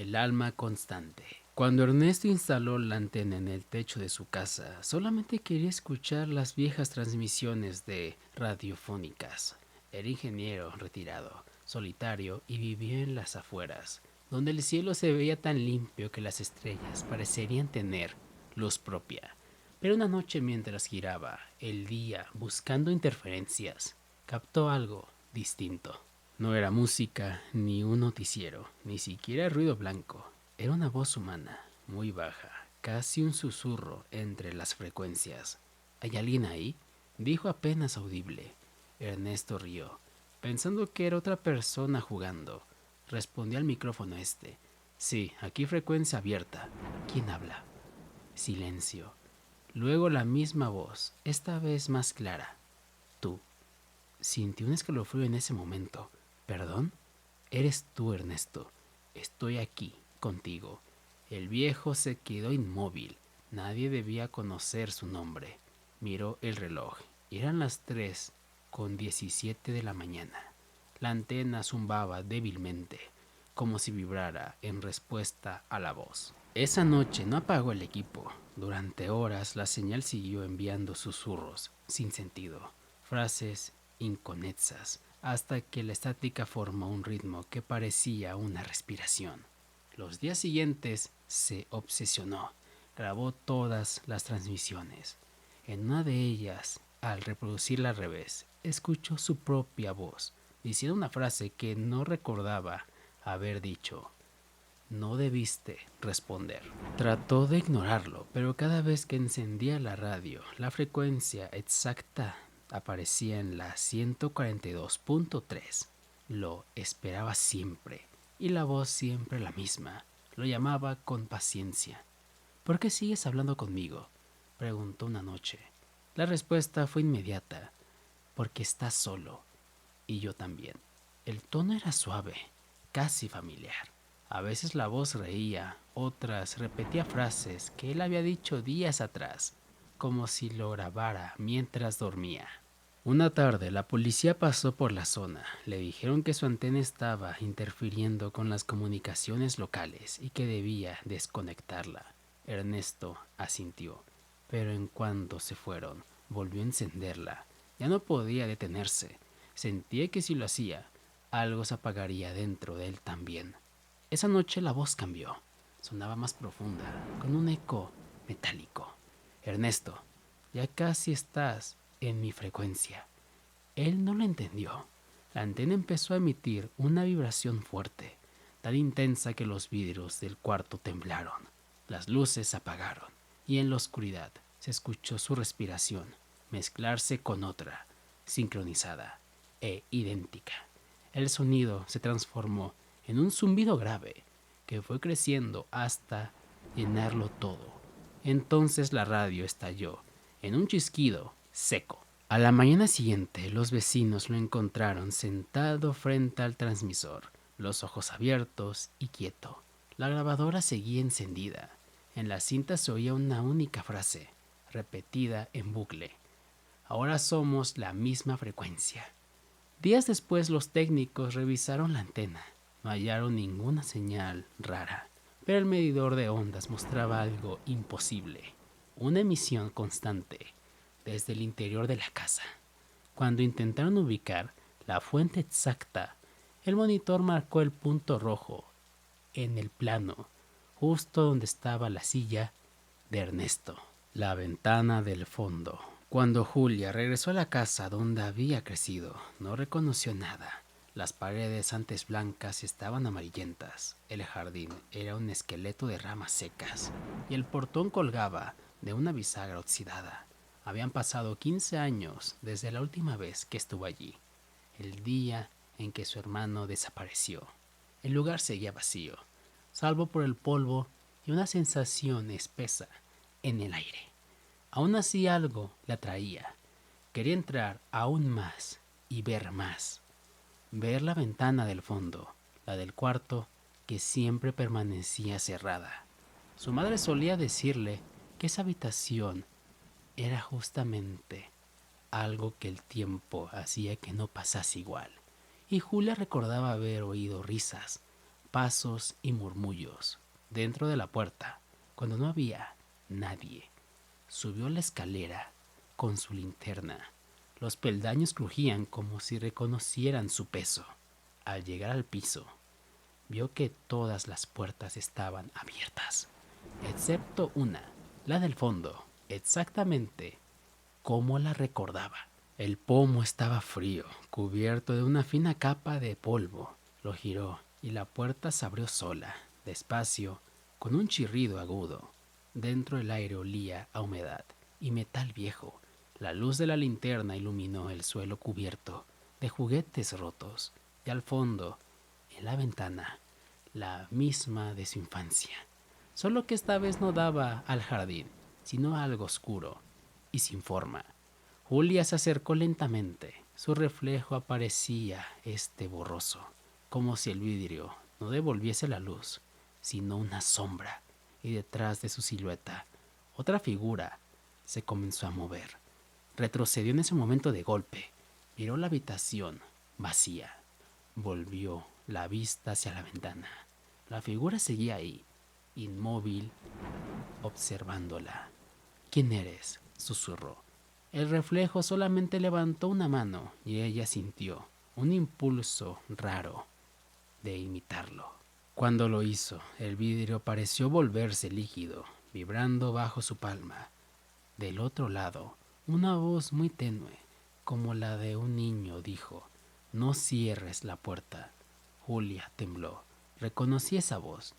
El alma constante. Cuando Ernesto instaló la antena en el techo de su casa, solamente quería escuchar las viejas transmisiones de radiofónicas. Era ingeniero retirado, solitario y vivía en las afueras, donde el cielo se veía tan limpio que las estrellas parecerían tener luz propia. Pero una noche mientras giraba el día buscando interferencias, captó algo distinto. No era música, ni un noticiero, ni siquiera ruido blanco. Era una voz humana, muy baja, casi un susurro entre las frecuencias. ¿Hay alguien ahí? Dijo apenas audible. Ernesto rió, pensando que era otra persona jugando. Respondió al micrófono este. Sí, aquí frecuencia abierta. ¿Quién habla? Silencio. Luego la misma voz, esta vez más clara. Tú. Sintió un escalofrío en ese momento. ¿Perdón? Eres tú, Ernesto. Estoy aquí, contigo. El viejo se quedó inmóvil. Nadie debía conocer su nombre. Miró el reloj. Eran las 3:17 de la mañana. La antena zumbaba débilmente, como si vibrara en respuesta a la voz. Esa noche no apagó el equipo. Durante horas la señal siguió enviando susurros sin sentido, frases inconexas, hasta que la estática formó un ritmo que parecía una respiración. Los días siguientes se obsesionó, grabó todas las transmisiones. En una de ellas, al reproducirla al revés, escuchó su propia voz, diciendo una frase que no recordaba haber dicho. No debiste responder. Trató de ignorarlo, pero cada vez que encendía la radio, la frecuencia exacta aparecía en la 142.3. Lo esperaba siempre, y la voz siempre la misma. Lo llamaba con paciencia. ¿Por qué sigues hablando conmigo?, preguntó una noche. La respuesta fue inmediata. Porque estás solo. Y yo también. El tono era suave, casi familiar. A veces la voz reía, otras repetía frases que él había dicho días atrás, como si lo grabara mientras dormía. Una tarde la policía pasó por la zona. Le dijeron que su antena estaba interfiriendo con las comunicaciones locales y que debía desconectarla. Ernesto asintió, pero en cuanto se fueron, volvió a encenderla. Ya no podía detenerse. Sentía que si lo hacía, algo se apagaría dentro de él también. Esa noche la voz cambió. Sonaba más profunda, con un eco metálico. Ernesto, ya casi estás en mi frecuencia. Él no lo entendió. La antena empezó a emitir una vibración fuerte, tan intensa que los vidrios del cuarto temblaron. Las luces se apagaron y en la oscuridad se escuchó su respiración mezclarse con otra, sincronizada e idéntica. El sonido se transformó en un zumbido grave que fue creciendo hasta llenarlo todo. Entonces la radio estalló en un chisquido seco. A la mañana siguiente, los vecinos lo encontraron sentado frente al transmisor, los ojos abiertos y quieto. La grabadora seguía encendida. En la cinta se oía una única frase, repetida en bucle. Ahora somos la misma frecuencia. Días después los técnicos revisaron la antena. No hallaron ninguna señal rara, pero el medidor de ondas mostraba algo imposible, una emisión constante desde el interior de la casa. Cuando intentaron ubicar la fuente exacta, el monitor marcó el punto rojo en el plano, justo donde estaba la silla de Ernesto. La ventana del fondo. Cuando Julia regresó a la casa donde había crecido, no reconoció nada. Las paredes antes blancas estaban amarillentas. El jardín era un esqueleto de ramas secas y el portón colgaba de una bisagra oxidada. Habían pasado 15 años desde la última vez que estuvo allí, el día en que su hermano desapareció. El lugar seguía vacío, salvo por el polvo y una sensación espesa en el aire. Aún así algo le atraía. Quería entrar aún más y ver más. Ver la ventana del fondo, la del cuarto, que siempre permanecía cerrada. Su madre solía decirle que esa habitación era justamente algo que el tiempo hacía que no pasase igual. Y Julia recordaba haber oído risas, pasos y murmullos dentro de la puerta cuando no había nadie. Subió la escalera con su linterna. Los peldaños crujían como si reconocieran su peso. Al llegar al piso, vio que todas las puertas estaban abiertas, excepto una, la del fondo, exactamente como la recordaba. El pomo estaba frío, cubierto de una fina capa de polvo. Lo giró y la puerta se abrió sola, despacio, con un chirrido agudo. Dentro el aire olía a humedad y metal viejo. La luz de la linterna iluminó el suelo cubierto de juguetes rotos y al fondo, en la ventana, la misma de su infancia. Solo que esta vez no daba al jardín, sino a algo oscuro y sin forma. Julia se acercó lentamente. Su reflejo aparecía borroso, como si el vidrio no devolviese la luz, sino una sombra, y detrás de su silueta, otra figura se comenzó a mover. Retrocedió en ese momento de golpe, miró la habitación vacía, volvió la vista hacia la ventana. La figura seguía ahí, inmóvil, observándola. ¿Quién eres?, susurró. El reflejo solamente levantó una mano y ella sintió un impulso raro de imitarlo. Cuando lo hizo, el vidrio pareció volverse líquido, vibrando bajo su palma. Del otro lado, una voz muy tenue, como la de un niño, dijo: «No cierres la puerta». Julia tembló. Reconocí esa voz.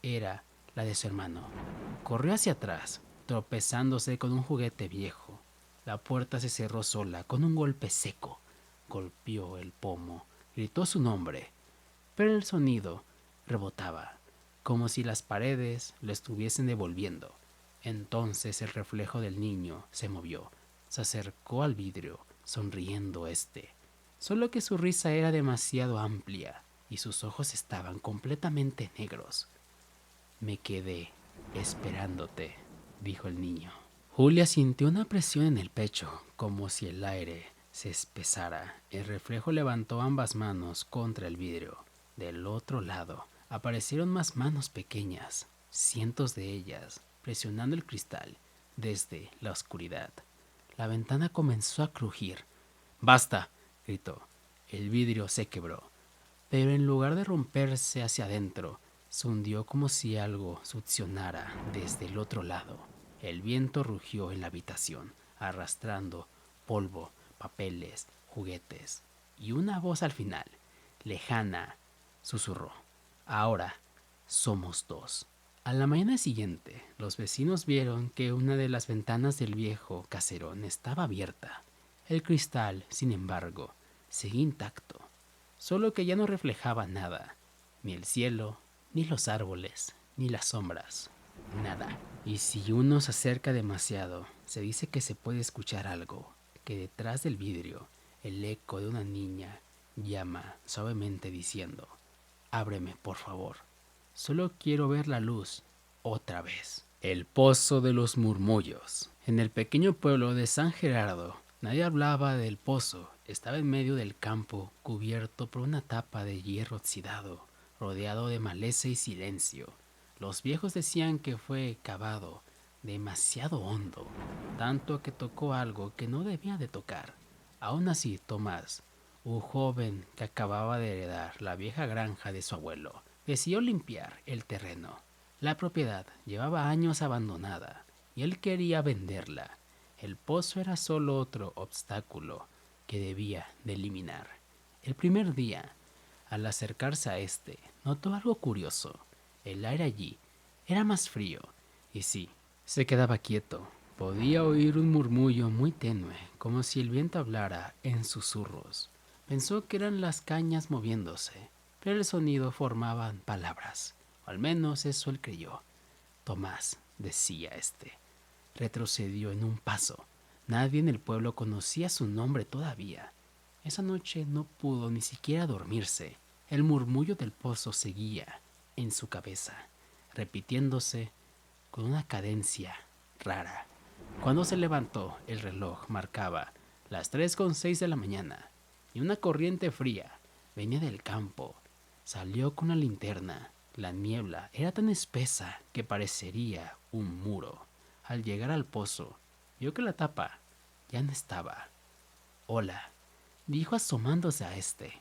Era la de su hermano. Corrió hacia atrás, tropezándose con un juguete viejo. La puerta se cerró sola con un golpe seco. Golpeó el pomo, gritó su nombre, pero el sonido rebotaba, como si las paredes lo estuviesen devolviendo. Entonces el reflejo del niño se movió, se acercó al vidrio, sonriendo solo que su risa era demasiado amplia y sus ojos estaban completamente negros. «Me quedé esperándote», dijo el niño. Julia sintió una presión en el pecho, como si el aire se espesara. El reflejo levantó ambas manos contra el vidrio. Del otro lado aparecieron más manos pequeñas, cientos de ellas, presionando el cristal desde la oscuridad. La ventana comenzó a crujir. «¡Basta!», gritó. El vidrio se quebró, pero en lugar de romperse hacia adentro, se hundió como si algo succionara desde el otro lado. El viento rugió en la habitación, arrastrando polvo, papeles, juguetes, y una voz al final, lejana, susurró: «Ahora somos dos». A la mañana siguiente, los vecinos vieron que una de las ventanas del viejo caserón estaba abierta. El cristal, sin embargo, seguía intacto, solo que ya no reflejaba nada, ni el cielo, ni los árboles, ni las sombras, nada. Y si uno se acerca demasiado, se dice que se puede escuchar algo, que detrás del vidrio, el eco de una niña llama suavemente diciendo: «Ábreme, por favor. Solo quiero ver la luz otra vez». El pozo de los murmullos. En el pequeño pueblo de San Gerardo, nadie hablaba del pozo. Estaba en medio del campo, cubierto por una tapa de hierro oxidado, rodeado de maleza y silencio. Los viejos decían que fue cavado demasiado hondo, tanto que tocó algo que no debía de tocar. Aún así, Tomás, un joven que acababa de heredar la vieja granja de su abuelo, decidió limpiar el terreno. La propiedad llevaba años abandonada y él quería venderla. El pozo era solo otro obstáculo que debía de eliminar. El primer día, al acercarse a notó algo curioso. El aire allí era más frío y sí, se quedaba quieto. Podía oír un murmullo muy tenue, como si el viento hablara en susurros. Pensó que eran las cañas moviéndose, pero el sonido formaban palabras. O al menos eso él creyó. «Tomás», decía Retrocedió en un paso. Nadie en el pueblo conocía su nombre todavía. Esa noche no pudo ni siquiera dormirse. El murmullo del pozo seguía en su cabeza, repitiéndose con una cadencia rara. Cuando se levantó, el reloj marcaba las 3:06 de la mañana y una corriente fría venía del campo. Salió con la linterna. La niebla era tan espesa que parecería un muro. Al llegar al pozo, vio que la tapa ya no estaba. Hola, dijo asomándose a este.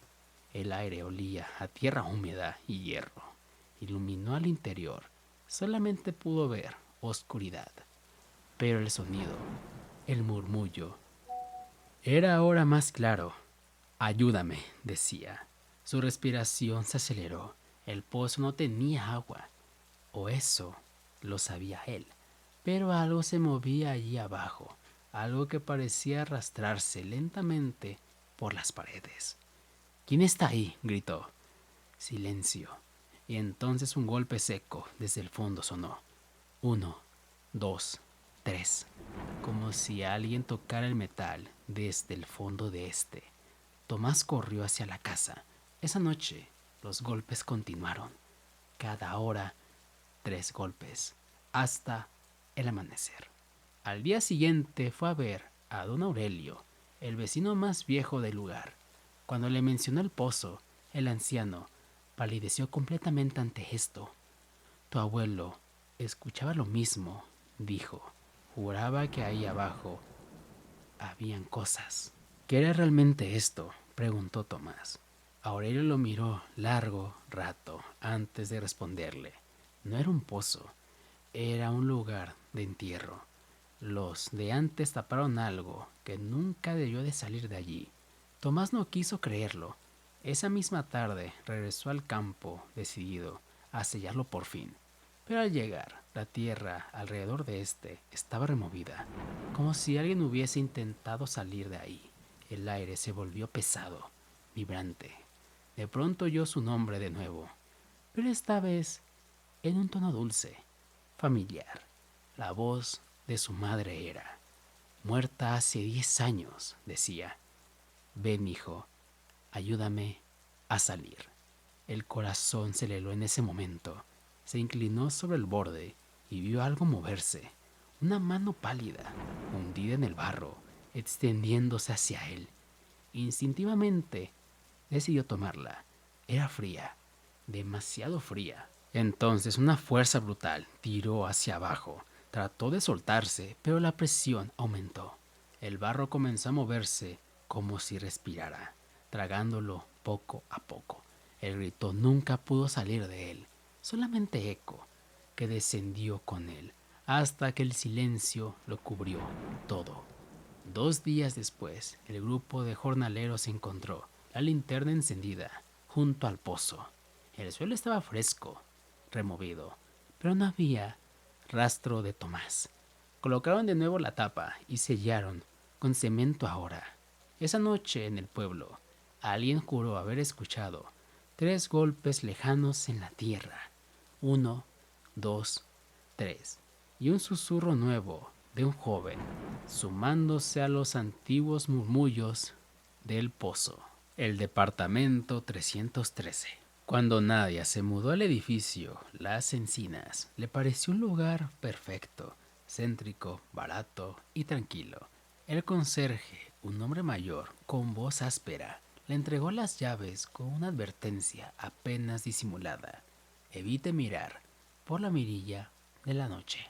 El aire olía a tierra húmeda y hierro. Iluminó al interior. Solamente pudo ver oscuridad. Pero el sonido, el murmullo, era ahora más claro. Ayúdame, decía. Su respiración se aceleró. El pozo no tenía agua, o eso lo sabía él. Pero algo se movía allí abajo, algo que parecía arrastrarse lentamente por las paredes. ¿Quién está ahí?, gritó. Silencio. Y entonces un golpe seco desde el fondo sonó. 1, 2, 3. Como si alguien tocara el metal desde el fondo de este. Tomás corrió hacia la casa. Esa noche los golpes continuaron. Cada hora 3 golpes, hasta el amanecer. Al día siguiente fue a ver a don Aurelio, el vecino más viejo del lugar. Cuando le mencionó el pozo, el anciano palideció completamente ante esto. Tu abuelo escuchaba lo mismo, dijo. Juraba que ahí abajo habían cosas. ¿Qué era realmente esto?, preguntó Tomás. Aurelio lo miró largo rato antes de responderle. No era un pozo, era un lugar de entierro. Los de antes taparon algo que nunca debió de salir de allí. Tomás no quiso creerlo. Esa misma tarde regresó al campo decidido a sellarlo por fin. Pero al llegar, la tierra alrededor de este estaba removida, como si alguien hubiese intentado salir de ahí. El aire se volvió pesado, vibrante. De pronto oyó su nombre de nuevo, pero esta vez en un tono dulce, familiar. La voz de su madre era: muerta hace 10 años, decía. Ven, hijo, ayúdame a salir. El corazón se le heló en ese momento. Se inclinó sobre el borde y vio algo moverse. Una mano pálida, hundida en el barro, extendiéndose hacia él. Instintivamente decidió tomarla. Era fría, demasiado fría. Entonces una fuerza brutal tiró hacia abajo. Trató de soltarse, pero la presión aumentó. El barro comenzó a moverse como si respirara, tragándolo poco a poco. El grito nunca pudo salir de él, solamente eco, que descendió con él, hasta que el silencio lo cubrió todo. 2 días después, el grupo de jornaleros encontró la linterna encendida junto al pozo. El suelo estaba fresco, removido, pero no había rastro de Tomás. Colocaron de nuevo la tapa y sellaron con cemento ahora. Esa noche en el pueblo, alguien juró haber escuchado 3 golpes lejanos en la tierra. 1, 2, 3. Y un susurro nuevo de un joven, sumándose a los antiguos murmullos del pozo. El departamento 313. Cuando Nadia se mudó al edificio Las Encinas, le pareció un lugar perfecto, céntrico, barato y tranquilo. El conserje, un hombre mayor, con voz áspera, le entregó las llaves con una advertencia apenas disimulada: evite mirar por la mirilla de la noche.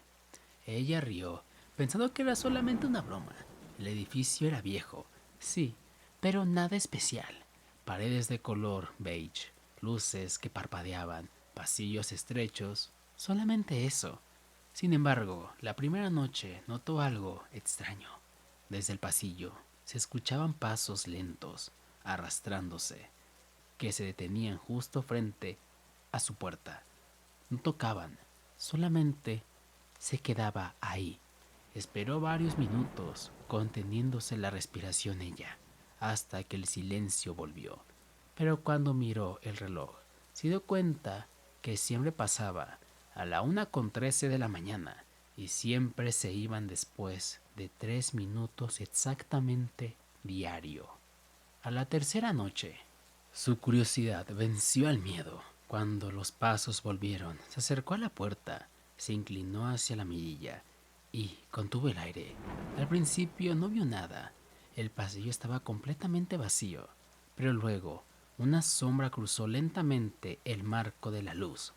Ella rió, pensando que era solamente una broma. El edificio era viejo, sí, pero nada especial. Paredes de color beige, luces que parpadeaban, pasillos estrechos, solamente eso. Sin embargo, la primera noche notó algo extraño. Desde el pasillo se escuchaban pasos lentos, arrastrándose, que se detenían justo frente a su puerta. No tocaban, solamente se quedaba ahí. Esperó varios minutos, conteniéndose la respiración ella, hasta que el silencio volvió. Pero cuando miró el reloj, se dio cuenta que siempre pasaba a la 1:13 de la mañana y siempre se iban después de 3 minutos exactamente diario. A la tercera noche, su curiosidad venció al miedo. Cuando los pasos volvieron, se acercó a la puerta, se inclinó hacia la mirilla y contuvo el aire. Al principio no vio nada. El pasillo estaba completamente vacío, pero luego una sombra cruzó lentamente el marco de la luz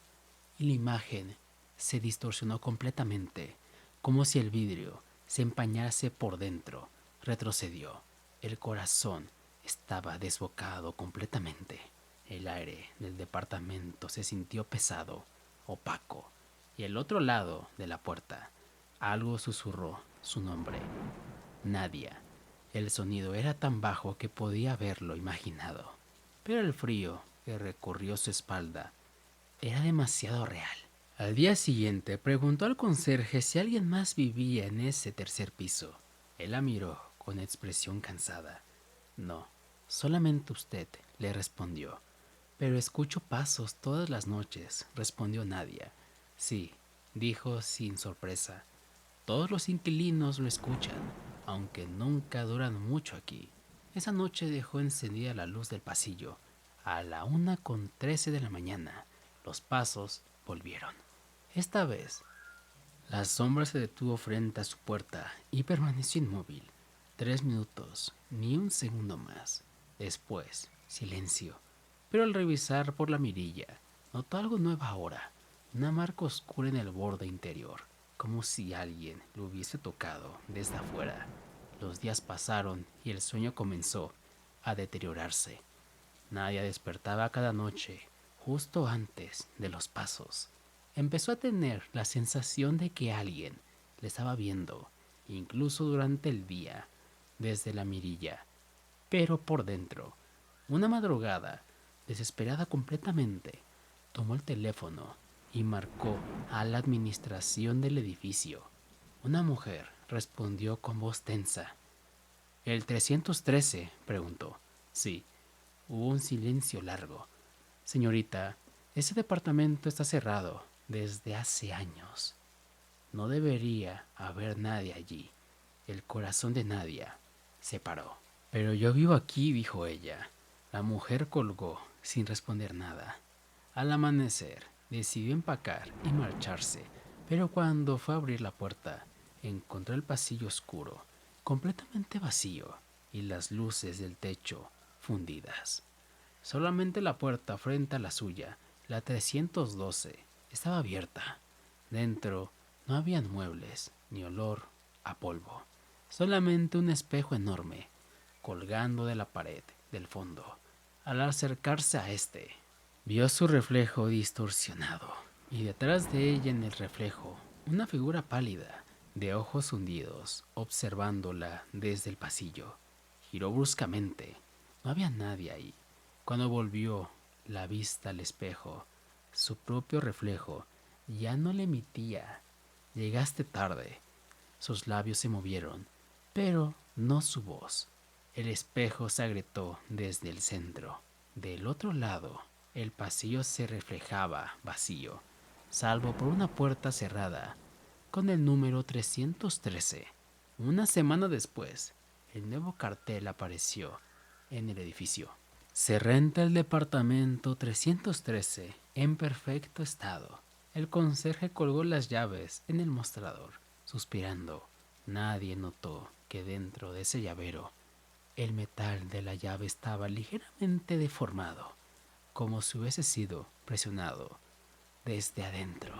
y la imagen se distorsionó completamente, como si el vidrio se empañase por dentro. Retrocedió. El corazón estaba desbocado completamente. El aire del departamento se sintió pesado, opaco, y al otro lado de la puerta algo susurró su nombre: Nadia. El sonido era tan bajo que podía haberlo imaginado, pero el frío que recorrió su espalda era demasiado real. Al día siguiente preguntó al conserje si alguien más vivía en ese tercer piso. Él la miró con expresión cansada. No, solamente usted, le respondió. Pero escucho pasos todas las noches, respondió Nadia. Sí, dijo sin sorpresa. Todos los inquilinos lo escuchan, aunque nunca duran mucho aquí. Esa noche dejó encendida la luz del pasillo. A la 1:13 de la mañana, los pasos volvieron. Esta vez, la sombra se detuvo frente a su puerta y permaneció inmóvil. 3 minutos, ni un segundo más. Después, silencio. Pero al revisar por la mirilla, notó algo nuevo ahora. Una marca oscura en el borde interior, como si alguien lo hubiese tocado desde afuera. Los días pasaron y el sueño comenzó a deteriorarse. Nadia despertaba cada noche, justo antes de los pasos. Empezó a tener la sensación de que alguien le estaba viendo, incluso durante el día, desde la mirilla. Pero por dentro, una madrugada, desesperada completamente, tomó el teléfono y marcó a la administración del edificio. Una mujer respondió con voz tensa. ¿El 313? Preguntó. Sí. Hubo un silencio largo. Señorita, ese departamento está cerrado desde hace años. No debería haber nadie allí. El corazón de Nadia se paró. Pero yo vivo aquí, dijo ella. La mujer colgó sin responder nada. Al amanecer, decidió empacar y marcharse, pero cuando fue a abrir la puerta, encontró el pasillo oscuro, completamente vacío, y las luces del techo fundidas. Solamente la puerta frente a la suya, la 312, estaba abierta. Dentro no habían muebles ni olor a polvo, solamente un espejo enorme colgando de la pared del fondo. Al acercarse a este, vio su reflejo distorsionado y detrás de ella en el reflejo una figura pálida de ojos hundidos observándola desde el pasillo. Giró bruscamente. No había nadie ahí. Cuando volvió la vista al espejo, su propio reflejo ya no le emitía. Llegaste tarde. Sus labios se movieron, pero no su voz. El espejo se agrietó desde el centro. Del otro lado, el pasillo se reflejaba vacío, salvo por una puerta cerrada con el número 313. Una semana después, el nuevo cartel apareció en el edificio. Se renta el departamento 313 en perfecto estado. El conserje colgó las llaves en el mostrador, suspirando. Nadie notó que dentro de ese llavero el metal de la llave estaba ligeramente deformado, como si hubiese sido presionado desde adentro.